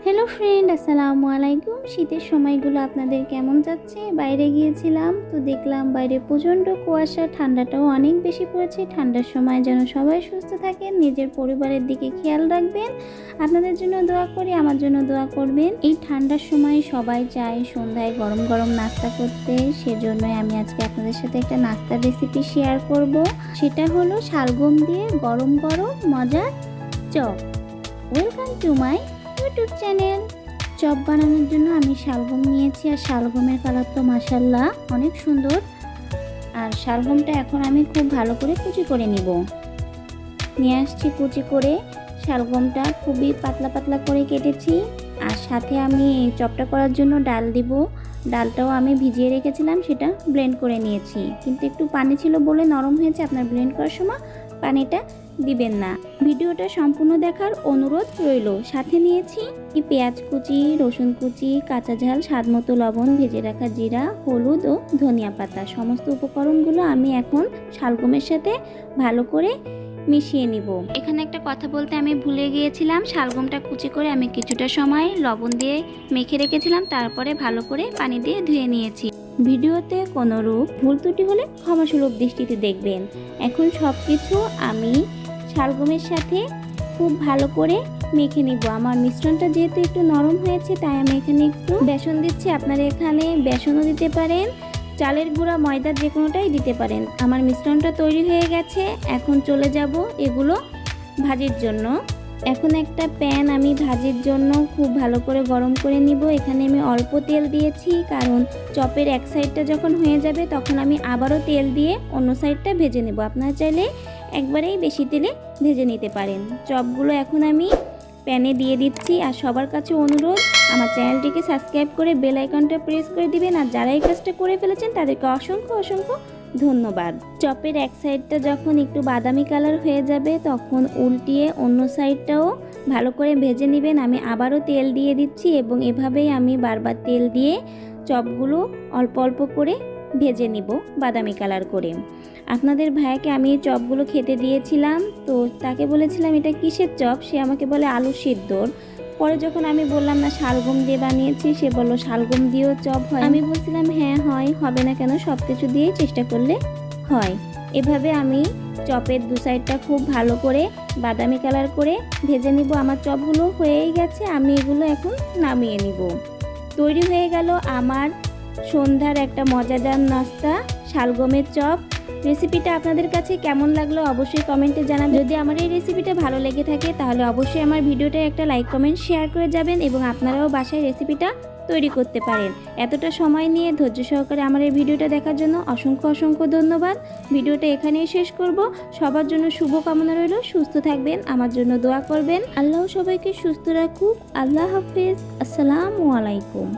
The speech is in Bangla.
হ্যালো ফ্রেন্ড, আসসালামু আলাইকুম। শীতের সময়গুলো আপনাদের কেমন যাচ্ছে? বাইরে গিয়েছিলাম তো দেখলাম বাইরে প্রচণ্ড কুয়াশা, ঠান্ডাটাও অনেক বেশি পড়েছে। ঠান্ডার সময় যেন সবাই সুস্থ থাকেন, নিজের পরিবারের দিকে খেয়াল রাখবেন। আপনাদের জন্য দোয়া করি, আমার জন্য দোয়া করবেন। এই ঠান্ডার সময় সবাই চায় সন্ধ্যায় গরম গরম নাস্তা করতে, সেজন্যই আমি আজকে আপনাদের সাথে একটা নাস্তার রেসিপি শেয়ার করব। সেটা হলো শালগম দিয়ে গরম গরম মজার chop. Welcome to my YouTube channel. Chop বানানোর জন্য আমি শালগম নিয়েছি, আর শালগমের কালার তো মাশাআল্লাহ অনেক সুন্দর। আর শালগমটা এখন আমি খুব ভালো করে কুচি করে নিয়ে আসছি। কুচি করে শালগমটা খুবই পাতলা পাতলা করে কেটেছি। আর সাথে আমি চপটা করার জন্য ডাল দিব। ডালটাও আমি ভিজিয়ে রেখেছিলাম, সেটা ব্লেন্ড করে নিয়েছি, কিন্তু একটু পানি ছিল বলে নরম হয়েছে। আপনার ব্লেন্ড করার সময় পানিটা দিবেন না। ভিডিওটা সম্পূর্ণ দেখার অনুরোধ রইল। সাথে নিয়েছি পেঁয়াজ কুচি, রসুন কুচি, কাঁচা ঝাল, স্বাদমতো লবণ, ভেজে রাখা জিরা, হলুদ ও ধনিয়া পাতা। সমস্ত উপকরণগুলো আমি এখন শালগমের সাথে ভালো করে মিশিয়ে নিব। এখানে একটা কথা বলতে আমি ভুলে গিয়েছিলাম, শালগমটা কুচি করে আমি কিছুটা সময় লবণ দিয়ে মেখে রেখেছিলাম, তারপরে ভালো করে পানি দিয়ে ধুয়ে নিয়েছি। ভিডিওতে কোনো রূপ ভুল ত্রুটি হলে ক্ষমাসুলভ দৃষ্টিতে দেখবেন। এখন সব কিছু আমি শালগমের সাথে খুব ভালো করে মেখে নিব। আমার মিশ্রণটা যেহেতু একটু নরম হয়েছে, তাই আমি এখানে একটু বেসন দিচ্ছি। আপনারা এখানে বেসনও দিতে পারেন, চালের গুঁড়া, ময়দা, যে কোনোটাই দিতে পারেন। আমার মিশ্রণটা তৈরি হয়ে গেছে। এখন চলে যাব এগুলো ভাজির জন্য। এখন একটা প্যান আমি ভাজির জন্য খুব ভালো করে গরম করে নিব। এখানে আমি অল্প তেল দিয়েছি, কারণ চপের এক সাইডটা যখন হয়ে যাবে তখন আমি আবারও তেল দিয়ে অন্য সাইডটা ভেজে নেব। আপনারা চাইলে একবারেই বেশি তেলে ভেজে নিতে পারেন। চপগুলো এখন আমি প্যানে দিয়ে দিচ্ছি। আর সবার কাছে অনুরোধ, আমার চ্যানেলটিকে সাবস্ক্রাইব করে বেল আইকনটা প্রেস করে দিবেন। আর যারা এই কাজটা করে ফেলেছেন তাদেরকে অসংখ্য অসংখ্য ধন্যবাদ। চপের এক সাইডটা যখন একটু বাদামি কালার হয়ে যাবে তখন উল্টিয়ে অন্য সাইডটাও ভালো করে ভেজে নেবেন। আমি আবারও তেল দিয়ে দিচ্ছি এবং এভাবেই আমি বারবার তেল দিয়ে চপগুলো অল্প অল্প করে ভেজে নিব বাদামি কালার করে। আপনাদের ভাইয়াকে আমি এই চপগুলো খেতে দিয়েছিলাম, তো তাকে বলেছিলাম এটা কিসের চপ, সে আমাকে বলে আলু সিদ্ধর। পরে যখন আমি বললাম না শালগম দিয়ে বানিয়েছি, সে বলল শালগম দিয়েও চপ হয়। আমি বলছিলাম হ্যাঁ হয়, হবে না কেন, সব কিছু দিয়েই চেষ্টা করলে হয়। এভাবে আমি চপের দু সাইডটা খুব ভালো করে বাদামি কালার করে ভেজে নিব। আমার চপগুলো হয়েই গেছে, আমি এগুলো এখন নামিয়ে নিব। তৈরি হয়ে গেল আমার সন্ধ্যার একটা মজাদার নাস্তা, শালগমের চপ। রেসিপিটা আপনাদের কাছে কেমন লাগলো অবশ্যই কমেন্টে জানাবেন। যদি আমার এই রেসিপিটা ভালো লেগে থাকে তাহলে অবশ্যই আমার ভিডিওটা একটা লাইক কমেন্ট শেয়ার করে যাবেন, এবং আপনারাও বাসায় রেসিপিটা তৈরি করতে পারেন। এতটা সময় নিয়ে ধৈর্য সহকারে আমার এই ভিডিওটা দেখার জন্য অসংখ্য অসংখ্য ধন্যবাদ। ভিডিওটা এখানেই শেষ করব। সবার জন্য শুভ কামনা রইল। সুস্থ থাকবেন, আমার জন্য দোয়া করবেন। আল্লাহ সবাইকে সুস্থ রাখুক। আল্লাহ হাফেজ। আসসালামু আলাইকুম।